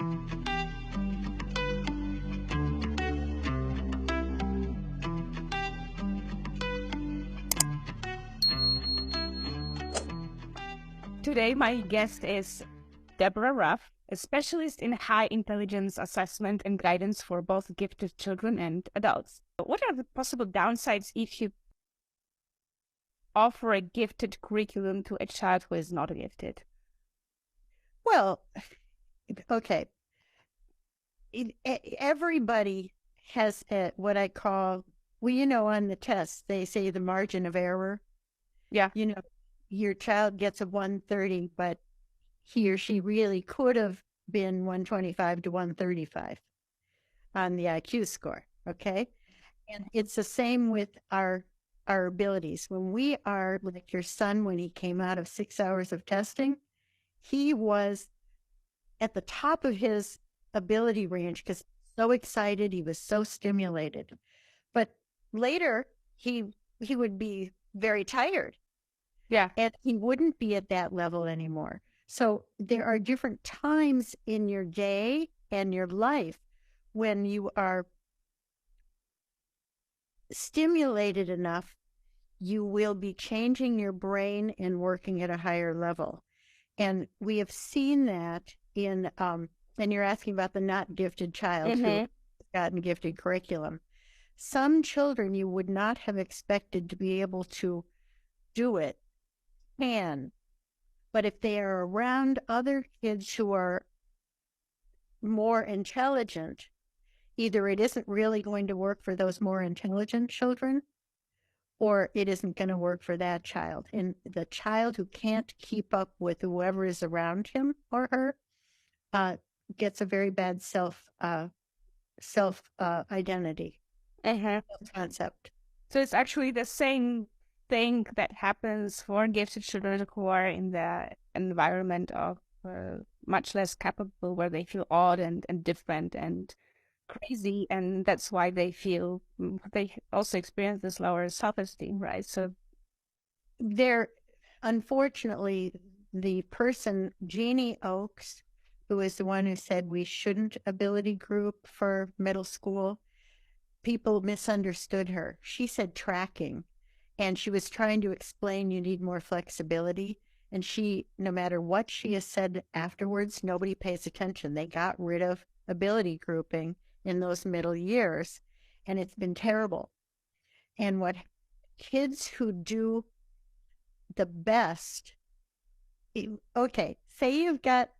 Today, my guest is Deborah Ruf, a specialist in high intelligence assessment and guidance for both gifted children and adults. What are the possible downsides if you offer a gifted curriculum to a child who is not gifted? Well, okay. Everybody has what I call, on the test, they say the margin of error. Yeah. Your child gets a 130, but he or she really could have been 125 to 135 on the IQ score. Okay. And it's the same with our abilities. When we are like your son, when he came out of 6 hours of testing, he was at the top of his ability range because so excited, he was so stimulated. But later he would be very tired. Yeah. And he wouldn't be at that level anymore. So there are different times in your day and your life when you are stimulated enough, you will be changing your brain and working at a higher level. And we have seen that in, and you're asking about the not gifted child who has gotten gifted curriculum. Some children you would not have expected to be able to do it can, but if they are around other kids who are more intelligent, either it isn't really going to work for those more intelligent children, or it isn't going to work for that child. And the child who can't keep up with whoever is around him or her gets a very bad self identity concept. So it's actually the same thing that happens for gifted children who are in the environment of much less capable, where they feel odd and different and crazy, and that's why they also experience this lower self-esteem, right? So unfortunately, the person, Jeannie Oakes, who is the one who said we shouldn't ability group for middle school, people misunderstood her. She said tracking, and she was trying to explain you need more flexibility. And no matter what she has said afterwards, nobody pays attention. They got rid of ability grouping in those middle years, and it's been terrible. And what kids who do the best, okay, say you've got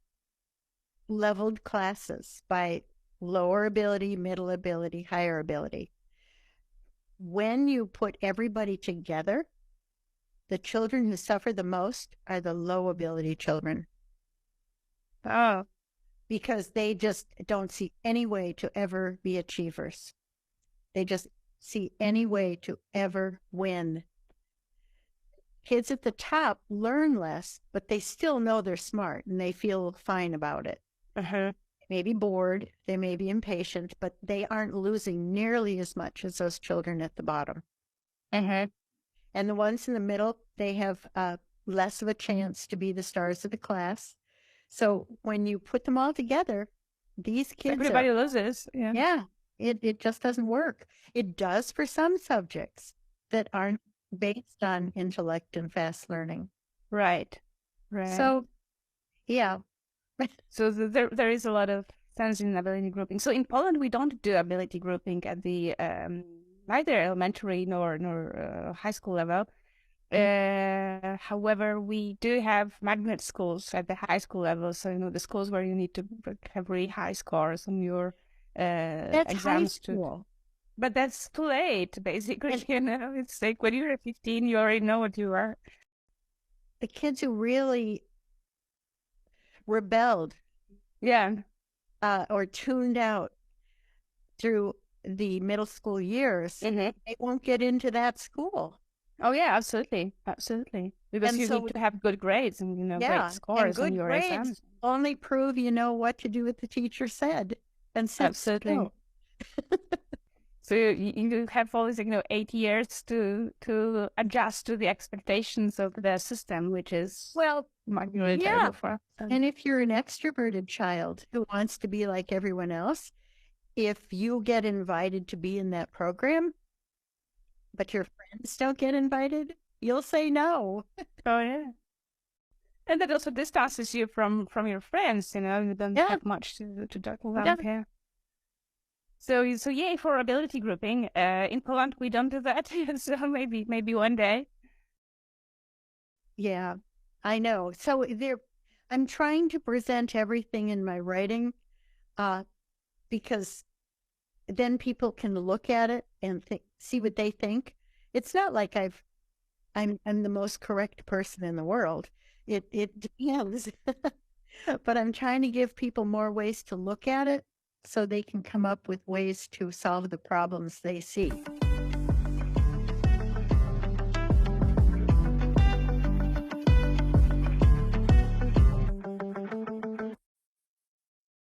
leveled classes by lower ability, middle ability, higher ability. When you put everybody together, the children who suffer the most are the low ability children. Oh. Because they just don't see any way to ever be achievers. They just see any way to ever win. Kids at the top learn less, but they still know they're smart and they feel fine about it. They may be bored, they may be impatient, but they aren't losing nearly as much as those children at the bottom. And the ones in the middle, they have less of a chance to be the stars of the class. So when you put them all together, these kids... Everybody loses. Yeah. Yeah, it just doesn't work. It does for some subjects that aren't based on intellect and fast learning. Right. So, yeah. So there is a lot of sense in ability grouping. So in Poland, we don't do ability grouping at the neither elementary nor high school level. However, we do have magnet schools at the high school level. So the schools where you need to have really high scores on your that's exams. High school. But that's too late, basically. It's like when you're 15, you already know what you are. The kids who really rebelled, or tuned out through the middle school years, they won't get into that school. Oh yeah, absolutely. Because you need to have good grades and great scores on your exams. Only prove you know what to do what the teacher said and sit absolutely. still. So you have always, 8 years to adjust to the expectations of the system, which is Well, might be really yeah. terrible for us. And if you're an extroverted child who wants to be like everyone else, if you get invited to be in that program, but your friends don't get invited, you'll say no. Oh yeah. And that also distances you from your friends, you don't Yeah. have much to talk Yeah. about here. So yay for ability grouping. In Poland we don't do that, so maybe one day. Yeah, I know. So I'm trying to present everything in my writing, because then people can look at it and see what they think. It's not like I'm the most correct person in the world. It depends, but I'm trying to give people more ways to look at it so they can come up with ways to solve the problems they see.